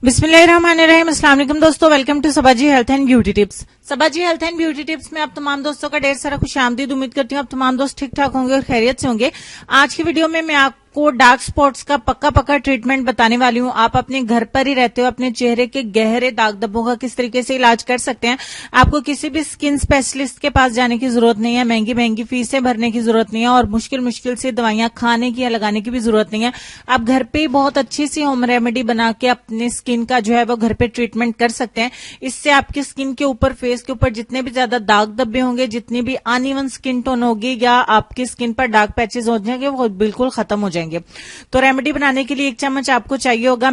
बिस्मिल्लाहिर्रहमानिर्रहीम। अस्सलाम वालेकुम दोस्तों, welcome to Sabaji health and beauty tips. Sabaji health and beauty tips में आप तमाम दोस्तों का ढेर सारा खुशामदीद। उम्मीद करती हूँ आप तमाम दोस्त ठीक ठाक होंगे और खैरियत से होंगे। आज की वीडियो में मैं आपको डार्क स्पॉट्स का पक्का ट्रीटमेंट बताने वाली हूँ। आप अपने घर पर ही रहते हो, अपने चेहरे के गहरे दाग धब्बों का किस तरीके से इलाज कर सकते हैं। आपको किसी भी स्किन स्पेशलिस्ट के पास जाने की जरूरत नहीं है, महंगी फीसें भरने की जरूरत नहीं है और मुश्किल से दवाइयां खाने की या लगाने की भी जरूरत नहीं है। आप घर पे ही बहुत अच्छी सी होम रेमेडी बना के अपने स्किन का जो है वो घर पे ट्रीटमेंट कर सकते हैं। इससे आपकी स्किन के ऊपर, फेस के ऊपर जितने भी ज्यादा दाग धब्बे होंगे, जितनी भी अनइवन स्किन टोन होगी या आपकी स्किन पर डार्क पैचेस हो जाएंगे, वो बिल्कुल खत्म हो जाएंगे। तो रेमेडी बनाने के लिए 1 चम्मच आपको चाहिए होगा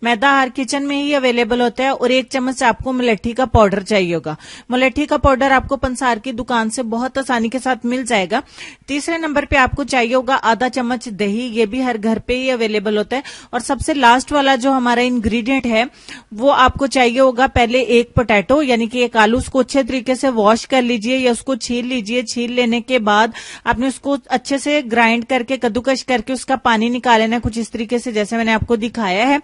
मैदा हर किचन में ही अवेलेबल होता है। और 1 चम्मच आपको मुलट्ठी का पाउडर चाहिए होगा। मुलट्ठी का पाउडर आपको पंसार की दुकान से बहुत आसानी के साथ मिल जाएगा। तीसरे नंबर पे आपको चाहिए होगा आधा चम्मच दही, ये भी हर घर पे ही अवेलेबल होता है। और सबसे लास्ट वाला जो हमारा इंग्रेडिएंट है वो आपको चाहिए होगा पहले 1 पोटैटो, यानी कि 1 आलू। उसको अच्छे तरीके से वॉश कर लीजिए या उसको छील लीजिए। छील लेने के बाद आपने उसको अच्छे से ग्राइंड करके, कद्दूकश करके उसका पानी निकाल लेना है, कुछ इस तरीके से जैसे मैंने आपको दिखाया है।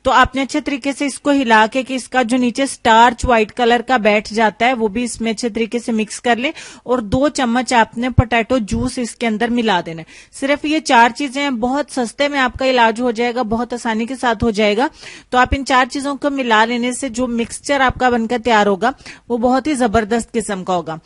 तो आपने अच्छे तरीके से इसको हिला के कि इसका जो नीचे स्टार्च व्हाइट कलर का बैठ जाता है वो भी इसमें अच्छे तरीके से मिक्स कर ले। और 2 चम्मच आपने पोटैटो जूस इसके अंदर मिला देना है। सिर्फ ये 4 चीजें हैं, बहुत सस्ते में आपका इलाज हो जाएगा, बहुत आसानी के साथ हो जाएगा। तो आप इन 4 चीजों को मिला लेने से जो मिक्सचर आपका बनकर तैयार होगा वो बहुत ही जबरदस्त किस्म का होगा।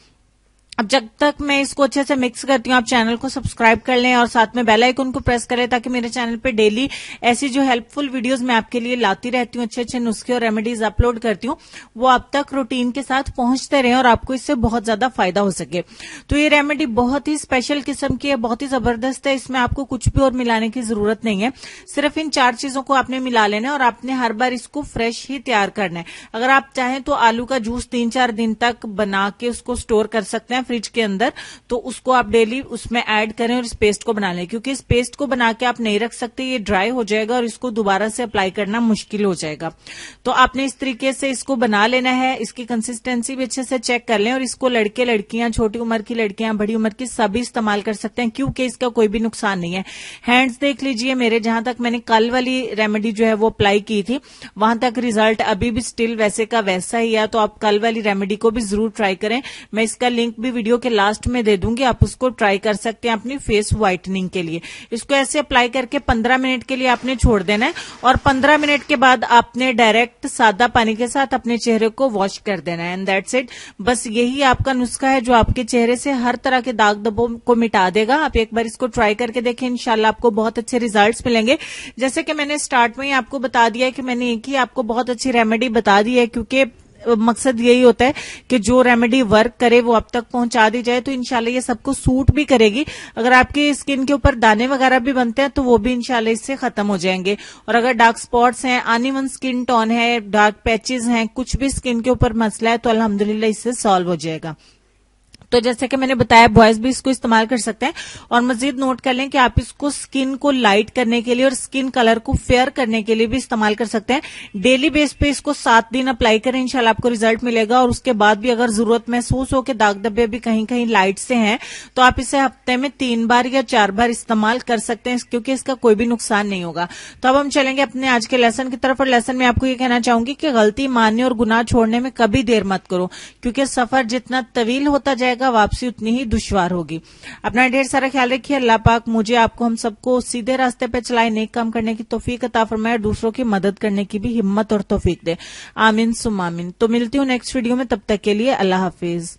अब जब तक मैं इसको अच्छे से मिक्स करती हूँ, आप चैनल को सब्सक्राइब कर लें और साथ में बेल आइकन को प्रेस करें ताकि मेरे चैनल पे डेली ऐसी जो हेल्पफुल वीडियोस मैं आपके लिए लाती रहती हूँ, अच्छे नुस्खे और रेमेडीज अपलोड करती हूँ, वो आप तक रूटीन के साथ पहुंचते रहे और आपको इससे बहुत ज्यादा फायदा हो सके। तो ये रेमेडी बहुत ही स्पेशल किस्म की है, बहुत ही जबरदस्त है। इसमें आपको कुछ भी और मिलाने की जरूरत नहीं है। सिर्फ इन 4 चीजों को आपने मिला लेना है और आपने हर बार इसको फ्रेश ही तैयार करना है। अगर आप चाहें तो आलू का जूस 3-4 दिन तक बना के उसको स्टोर कर सकते हैं फ्रिज के अंदर, तो उसको आप डेली उसमें ऐड करें और इस पेस्ट को बना लें। क्योंकि इस पेस्ट को बना के आप नहीं रख सकते, ये ड्राई हो जाएगा और इसको दोबारा से अप्लाई करना मुश्किल हो जाएगा। तो आपने इस तरीके से इसको बना लेना है। इसकी कंसिस्टेंसी भी अच्छे से चेक कर लें। और इसको लड़के लड़कियां, छोटी उम्र की लड़कियां, बड़ी उम्र की सभी इस्तेमाल कर सकते हैं क्योंकि इसका कोई भी नुकसान नहीं है। हैंड्स देख लीजिए मेरे, जहां तक मैंने कल वाली रेमेडी जो है वो अप्लाई की थी वहां तक रिजल्ट अभी भी स्टिल वैसे का वैसा ही है। तो आप कल वाली रेमेडी को भी जरूर ट्राई करें। मैं इसका लिंक भी वीडियो के लास्ट में दे दूंगी, आप उसको ट्राई कर सकते हैं अपनी फेस व्हाइटनिंग के लिए। इसको ऐसे अप्लाई करके 15 मिनट के लिए आपने छोड़ देना है और 15 मिनट के बाद आपने डायरेक्ट सादा पानी के साथ अपने चेहरे को वॉश कर देना है। And that's it. बस यही आपका नुस्खा है जो आपके चेहरे से हर तरह के दाग धब्बों को मिटा देगा। आप एक बार इसको ट्राई करके देखें, इंशाल्लाह आपको बहुत अच्छे रिजल्ट्स मिलेंगे। जैसे कि मैंने स्टार्ट में ही आपको बता दिया है कि मैंने एक ही आपको बहुत अच्छी रेमेडी बता दी है, क्योंकि मकसद यही होता है कि जो रेमेडी वर्क करे वो आप तक पहुंचा दी जाए। तो इंशाल्लाह ये सबको सूट भी करेगी। अगर आपकी स्किन के ऊपर दाने वगैरह भी बनते हैं तो वो भी इंशाल्लाह इससे खत्म हो जाएंगे। और अगर डार्क स्पॉट्स हैं, अनइवन स्किन टोन है, डार्क पैचेस हैं, कुछ भी स्किन के ऊपर मसला है तो अल्हम्दुलिल्लाह इससे सॉल्व हो जाएगा। तो जैसे कि मैंने बताया, बॉयज भी इसको इस्तेमाल कर सकते हैं। और मजीद नोट कर लें कि आप इसको स्किन को लाइट करने के लिए और स्किन कलर को फेयर करने के लिए भी इस्तेमाल कर सकते हैं। डेली बेस पे इसको 7 दिन अप्लाई करें, इंशाल्लाह आपको रिजल्ट मिलेगा। और उसके बाद भी अगर जरूरत महसूस हो कि दाग धब्बे भी कहीं कहीं लाइट से हैं तो आप इसे हफ्ते में 3 बार या 4 बार इस्तेमाल कर सकते हैं, क्योंकि इसका कोई भी नुकसान नहीं होगा। तो अब हम चलेंगे अपने आज के लेसन की तरफ। और लेसन में आपको ये कहना चाहूंगी कि गलती मानने और गुनाह छोड़ने में कभी देर मत करो, क्योंकि सफर जितना तवील होता जाएगा वापसी उतनी ही दुश्वार होगी। अपना ढेर सारा ख्याल रखिए। अल्लाह पाक मुझे, आपको, हम सबको सीधे रास्ते पे चलाए, नेक काम करने की तौफीक अता फरमाए, दूसरों की मदद करने की भी हिम्मत और तौफीक दे। आमीन सुम आमीन। तो मिलती हूँ नेक्स्ट वीडियो में, तब तक के लिए अल्लाह हाफिज।